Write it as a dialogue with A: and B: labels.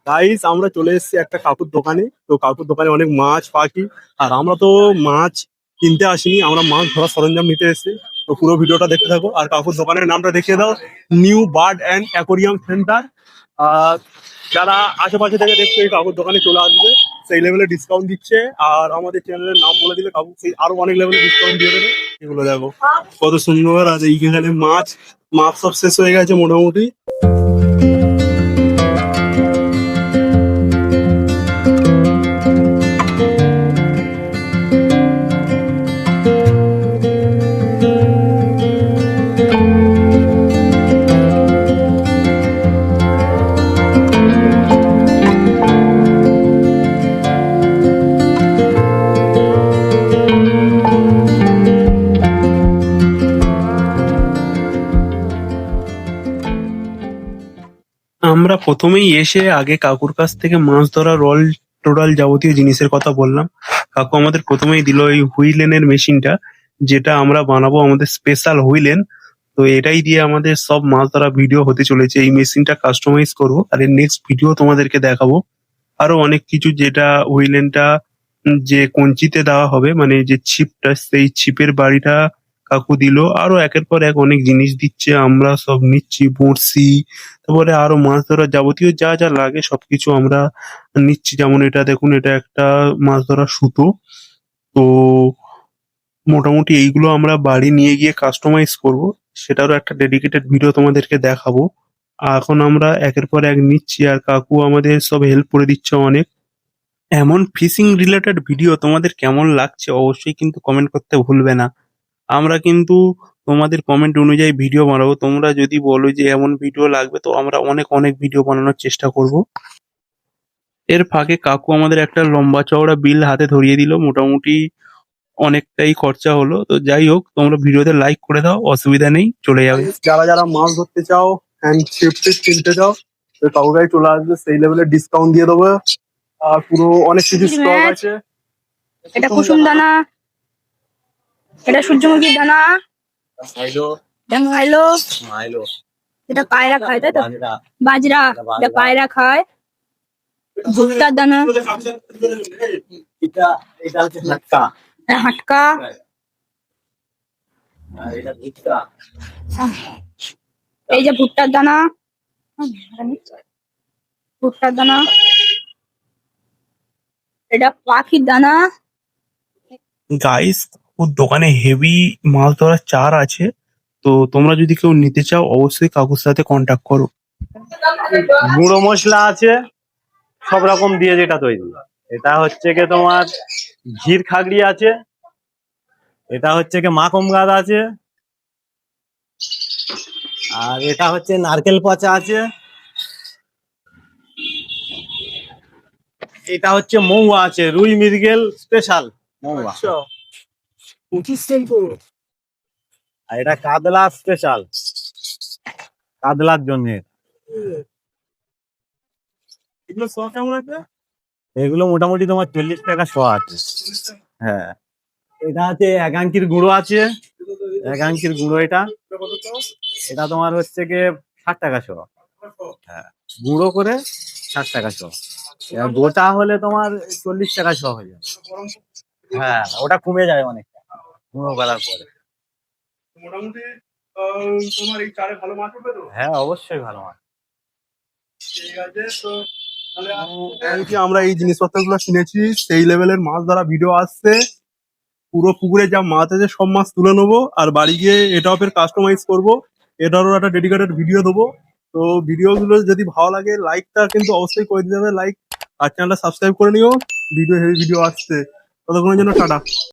A: Guys আমরা চলে এসেছি একটা কাকুর দোকানে। তো কাকুর দোকানে অনেক মাছ পাখি, আর আমরা তো মাছ কিনতে আসিনি, আমরা মাছ ধরার সরঞ্জাম নিতে এসেছি। তো পুরো ভিডিওটা দেখতে থাকো, আর কাকুর দোকানের নামটা দেখিয়ে দাও, new bird and aquarium centre. আর যারা আশেপাশে থেকে দেখছে এই কাকুর দোকানে চলে আসবে, সেই লেভেলে ডিসকাউন্ট দিচ্ছে। আর আমাদের চ্যানেলের নাম বলে দিলে কাকু সেই আরো অনেক লেভেলে ডিসকাউন্ট দিয়ে দেবে। এগুলো দেখো কত সুন্দর। আর এইখানে মাছ মাছ সব শেষ হয়ে গেছে মোটামুটি। আমরা প্রথমেই এসে আগে কাকুর কাছ থেকে মাছ ধরা রল টোটাল যাবতীয় জিনিসের কথা বললাম। কাকু আমাদের প্রথমেই দিল এই হুইলেনের মেশিনটা, যেটা আমরা বানাবো আমাদের স্পেশাল হুইলেন। তো এটাই দিয়ে আমাদের সব মাছ ধরা ভিডিও হতে চলেছে। এই মেশিনটা কাস্টমাইজ করবো, আর এর নেক্সট ভিডিও তোমাদেরকে দেখাবো। আরো অনেক কিছু, যেটা হুইলেনটা যে কঞ্চিতে দেওয়া হবে, মানে যে ছিপটা, সেই ছিপের বাড়িটা কাকু দিল। আরো একের পর এক অনেক জিনিস দিচ্ছে, আমরা সব নিচ্ছি। বড়শি, তারপরে আরো মাছ ধরার যাবতীয় যা যা লাগে সবকিছু আমরা নিচ্ছি। যেমন এটা দেখুন, এটা একটা মাছ ধরার সুতো। তো মোটামুটি এইগুলো আমরা বাড়ি নিয়ে গিয়ে কাস্টমাইজ করব, সেটারও একটা ডেডিকেটেড ভিডিও তোমাদেরকে দেখাবো। এখন আমরা একের পর এক নিচ্ছি, আর কাকু আমাদের সব হেল্প করে দিচ্ছে অনেক। এমন ফিশিং রিলেটেড ভিডিও তোমাদের কেমন লাগছে অবশ্যই কিন্তু কমেন্ট করতে ভুলবে না। আমরা কিন্তু তোমাদের কমেন্ট অনুযায়ী ভিডিও বানাবো। তোমরা যদি বলো যে এমন ভিডিও লাগবে, তো আমরা অনেক অনেক ভিডিও বানানোর চেষ্টা করব। এর ফাঁকে কাকু আমাদের একটা লম্বা চওড়া বিল হাতে ধরিয়ে দিল। মোটামুটি অনেকটাই খরচা হলো। তো যাই হোক, তোমরা ভিডিওতে লাইক করে দাও, অসুবিধা নেই, চলে যাবে। যারা যারা মাছ ধরতে চাও অ্যান্ড ছিপ টিপ কিনতে চাও, তো কাকুরাই চলে আসবে, সেই লেভেলে ডিসকাউন্ট দিয়ে দেবো। আর পুরো অনেক কিছু স্টক আছে।
B: এটা কুসুম দানা, এটা সূর্যমুখীর দানা, এটা পায়রা খায়, তাই তো? বাজরা, এটা পায়রা খায়। ভুট্টার দানা, হাটকা, এই যে ভুট্টার দানা, ভুট্টার দানা, এটা পাখির দানা।
A: গাইস, ওর দোকানে হেভি মাছ ধরার চার আছে। তো তোমরা যদি কেউ নিতে চাও, অবশ্যই কাকুর সাথে কন্ট্যাক্ট করো।
C: গুঁড়ো মশলা আছে সব রকম দিয়ে, যেটা তৈরি। এটা হচ্ছে কি তোমার ঘির খাগড়ি আছে, এটা হচ্ছে কি মাখন গাছ আছে, আর এটা হচ্ছে নারকেল পচা আছে, এটা হচ্ছে মৌয়া আছে, রুই মৃগেল স্পেশাল মৌয়া। আর এটা কাতলা স্পেশাল, কাতলার জন্য। এগুলো মোটামুটি তোমার 40 টাকা শ আছে। হ্যাঁ, এটা আছে একাঙ্কির গুঁড়ো আছে, একাঙ্কির গুঁড়ো। এটা এটা তোমার হচ্ছে গিয়ে 60 টাকা শ। হ্যাঁ, গুঁড়ো করে 60 টাকা শ। এবার গোটা হলে তোমার 40 টাকা শ হয়ে যাবে। হ্যাঁ, ওটা কমে যায় অনেকটা গুঁড়ো করার পরে।
A: মোটামুটি তোমার এই চারে ভালো মাছ হবে তো?
C: হ্যাঁ, অবশ্যই ভালো মাছ।
A: ঠিক আছে। তো তাহলে আমরা এই জিনিসপত্রগুলো কিনেছি, সেই লেভেলের মাছ ধরা ভিডিও আসছে। পুরো পুকুরে যা মাছ আছে সব মাছ তুলে নেবো, আর বাড়ি গিয়ে এটাও ফের কাস্টমাইজ করবো, এটারও একটা ডেডিকেটেড ভিডিও দেবো। তো ভিডিওগুলো যদি ভালো লাগে, লাইকটা কিন্তু অবশ্যই করে দিতে হবে, লাইক। আর চ্যানেলটা সাবস্ক্রাইব করে নিও, ভিডিও হেভি ভিডিও আসছে। ততক্ষণের জন্য টাটা।